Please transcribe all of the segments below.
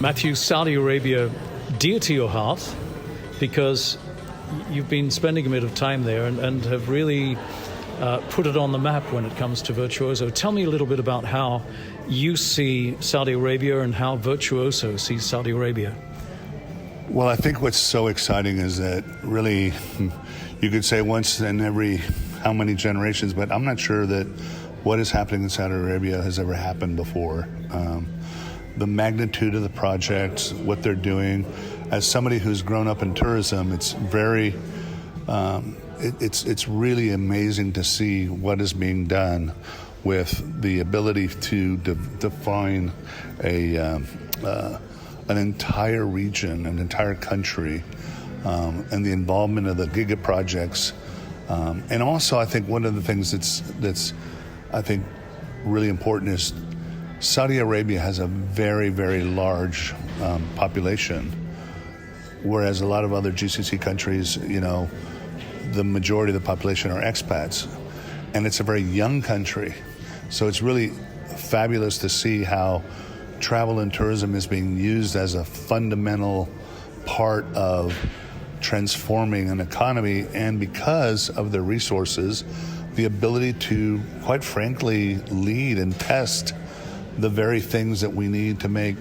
Matthew, Saudi Arabia, dear to your heart, because you've been spending a bit of time there and have really put it on the map when it comes to Virtuoso. Tell me a little bit about how you see Saudi Arabia and how Virtuoso sees Saudi Arabia. Well, I think what's so exciting is that really, you could say once in every how many generations, but I'm not sure that what is happening in Saudi Arabia has ever happened before. The magnitude of the project, what they're doing, as somebody who's grown up in tourism, it's very, it's really amazing to see what is being done with the ability to define an entire region, an entire country, and the involvement of the giga projects. And also, I think one of the things that's I think really important is Saudi Arabia has a very, very large population, whereas a lot of other GCC countries, the majority of the population are expats. And it's a very young country. So it's really fabulous to see how travel and tourism is being used as a fundamental part of transforming an economy, and because of their resources, the ability to, quite frankly, lead and test the very things that we need to make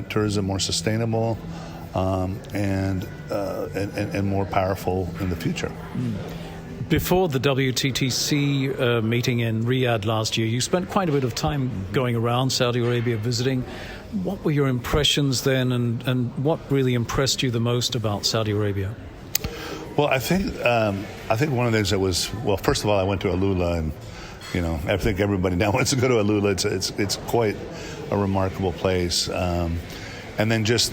tourism more sustainable and more powerful in the future. Before the WTTC meeting in Riyadh last year, you spent quite a bit of time going around Saudi Arabia visiting. What were your impressions then, and what really impressed you the most about Saudi Arabia? Well, I think one of the things that was, well, first of all, I went to Alula, and I think everybody now wants to go to Alula. It's quite a remarkable place, and then just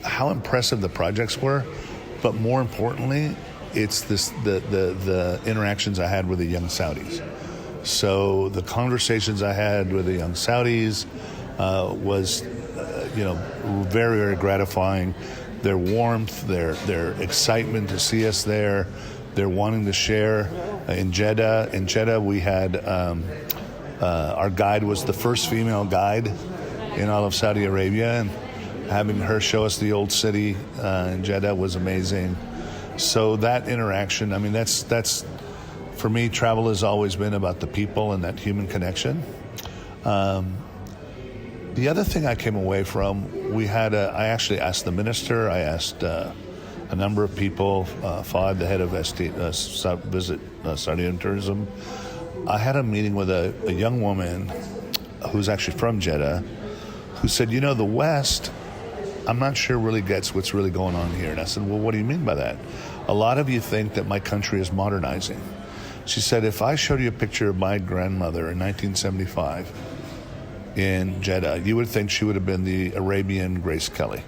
how impressive the projects were, but more importantly, it's the interactions I had with the young Saudis. So the conversations I had with the young Saudis was very, very gratifying. Their warmth, their excitement to see us there, their wanting to share. In Jeddah, we had our guide was the first female guide in all of Saudi Arabia, and having her show us the old city in Jeddah was amazing. So that interaction, that's for me, travel has always been about the people and that human connection. The other thing I came away from, I actually asked the minister, I asked a number of people, Fahd, the head of Visit Saudi Tourism. I had a meeting with a young woman who's actually from Jeddah, who said, the West, I'm not sure really gets what's really going on here. And I said, well, what do you mean by that? A lot of you think that my country is modernizing. She said, if I showed you a picture of my grandmother in 1975 in Jeddah, you would think she would have been the Arabian Grace Kelly.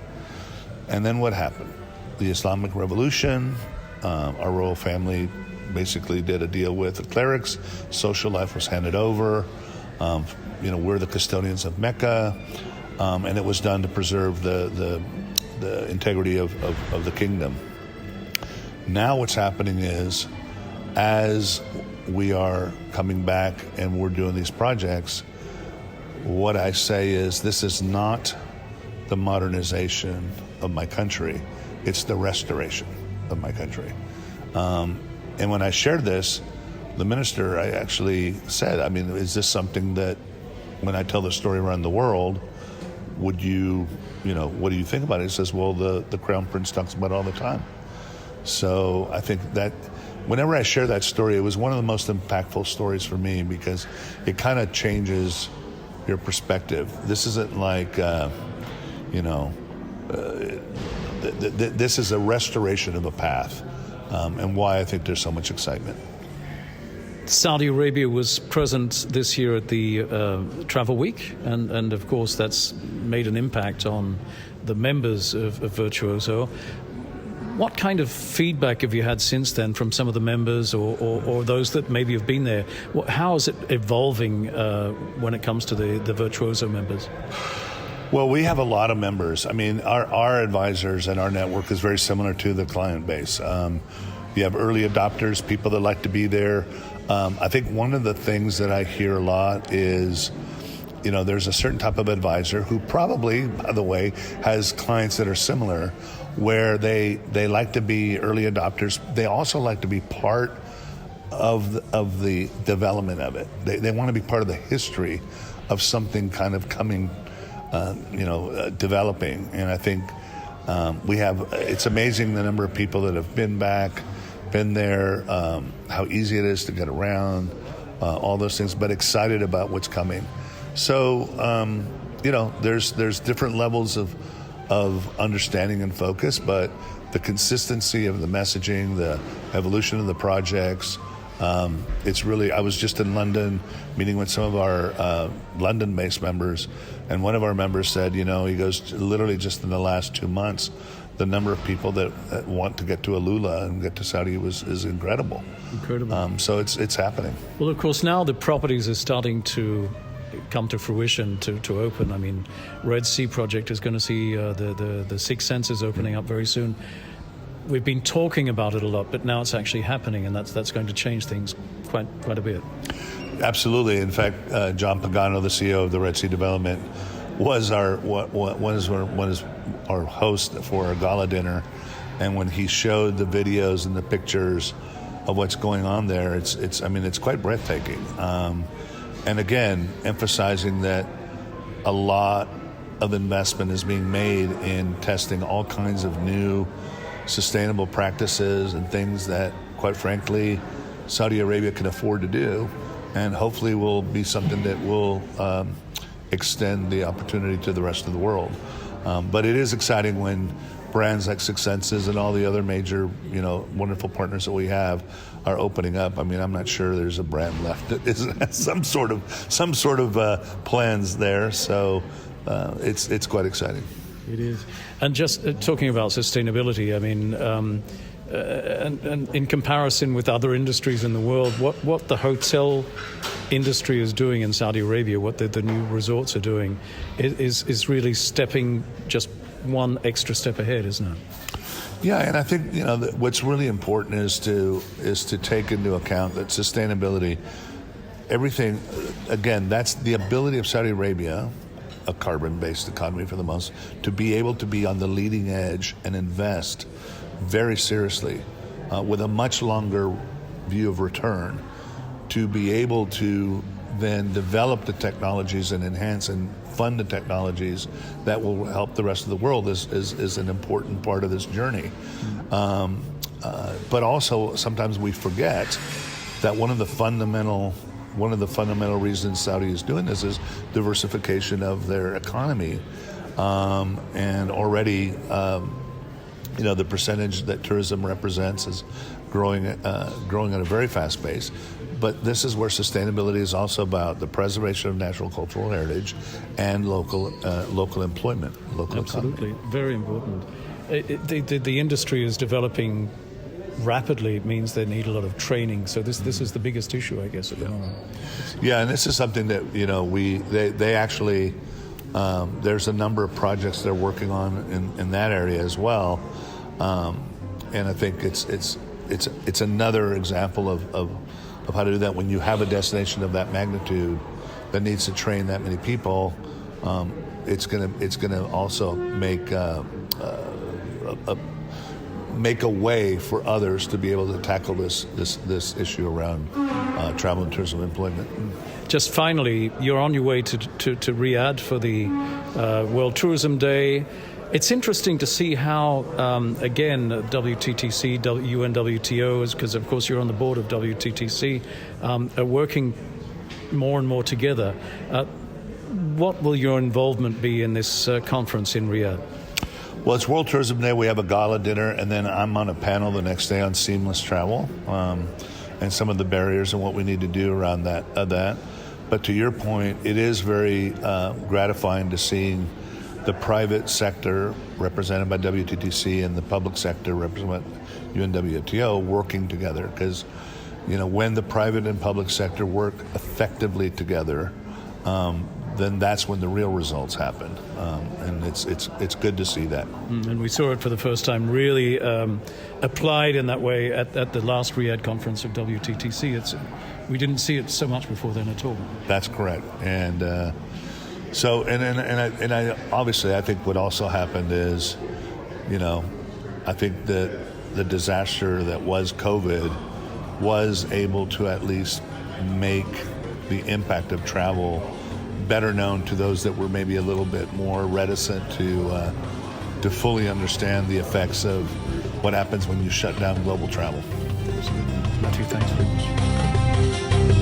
And then what happened? The Islamic Revolution, our royal family basically did a deal with the clerics. Social life was handed over. We're the custodians of Mecca. And it was done to preserve the integrity of the kingdom. Now what's happening is, as we are coming back and we're doing these projects, what I say is this is not the modernization of my country, it's the restoration of my country. And when I shared this, the minister, I actually said, is this something that when I tell the story around the world, what do you think about it? He says, well, the Crown Prince talks about it all the time. So I think that whenever I share that story, it was one of the most impactful stories for me, because it kind of changes your perspective. This isn't like, this is a restoration of a path, and why I think there's so much excitement. Saudi Arabia was present this year at the Travel Week, and of course that's made an impact on the members of Virtuoso. What kind of feedback have you had since then from some of the members or those that maybe have been there? How is it evolving when it comes to the Virtuoso members? Well, we have a lot of members. Our advisors and our network is very similar to the client base. You have early adopters, people that like to be there. I think one of the things that I hear a lot is there's a certain type of advisor who probably, by the way, has clients that are similar, where they like to be early adopters. They also like to be part of the development of it. They want to be part of the history of something kind of coming, developing. And I think it's amazing the number of people that have been there, how easy it is to get around, all those things, but excited about what's coming. So, there's different levels of understanding and focus, but the consistency of the messaging, the evolution of the projects, it's really, I was just in London meeting with some of our London-based members, and one of our members said, he goes, literally just in the last 2 months, the number of people that want to get to Alula and get to Saudi is incredible. Incredible. So it's happening. Well, of course, now the properties are starting to come to fruition, to open. I mean, Red Sea project is going to see the 6 senses opening up very soon. We've been talking about it a lot, but now it's actually happening, and that's going to change things quite a bit. Absolutely. In fact, John Pagano, the CEO of the Red Sea Development, was our host for our gala dinner, and when he showed the videos and the pictures of what's going on there, it's quite breathtaking. And again, emphasizing that a lot of investment is being made in testing all kinds of new sustainable practices and things that, quite frankly, Saudi Arabia can afford to do, and hopefully will be something that will extend the opportunity to the rest of the world. But it is exciting when brands like Six Senses and all the other major, wonderful partners that we have are opening up. I mean, I'm not sure there's a brand left that has some sort of plans there. So it's quite exciting. It is. And just talking about sustainability, I mean, and in comparison with other industries in the world, what the hotel industry is doing in Saudi Arabia, what the new resorts are doing, is really stepping just one extra step ahead, isn't it? Yeah, and I think what's really important is to take into account that sustainability, everything. Again, that's the ability of Saudi Arabia, a carbon-based economy for the most, to be able to be on the leading edge and invest very seriously with a much longer view of return, to be able to then develop the technologies and enhance and fund the technologies that will help the rest of the world is an important part of this journey. But also sometimes we forget that one of the fundamental reasons Saudi is doing this is diversification of their economy, and already the percentage that tourism represents is growing at a very fast pace. But this is where sustainability is also about the preservation of natural cultural heritage and local employment, local Absolutely, economy. Very important. The industry is developing rapidly. It means they need a lot of training. So this is the biggest issue, I guess, at the moment. Yeah, and this is something that they actually there's a number of projects they're working on in that area as well, and I think it's another example of how to do that. When you have a destination of that magnitude that needs to train that many people, it's gonna also make a way for others to be able to tackle this issue around travel and tourism employment. Just finally, you're on your way to Riyadh for the World Tourism Day. It's interesting to see how, again, WTTC, UNWTO, because of course you're on the board of WTTC, are working more and more together. What will your involvement be in this conference in Riyadh? Well, it's World Tourism Day. We have a gala dinner, and then I'm on a panel the next day on seamless travel and some of the barriers and what we need to do around that. But to your point, it is very gratifying to see the private sector represented by WTTC and the public sector represented by UNWTO working together, because when the private and public sector work effectively together, then that's when the real results happen, and it's good to see that. And we saw it for the first time really applied in that way at the last Riyadh conference of WTTC. We didn't see it so much before then at all. That's correct, and So, and I obviously, I think what also happened is, I think that the disaster that was COVID was able to at least make the impact of travel better known to those that were maybe a little bit more reticent to fully understand the effects of what happens when you shut down global travel. Matthew, thanks very much.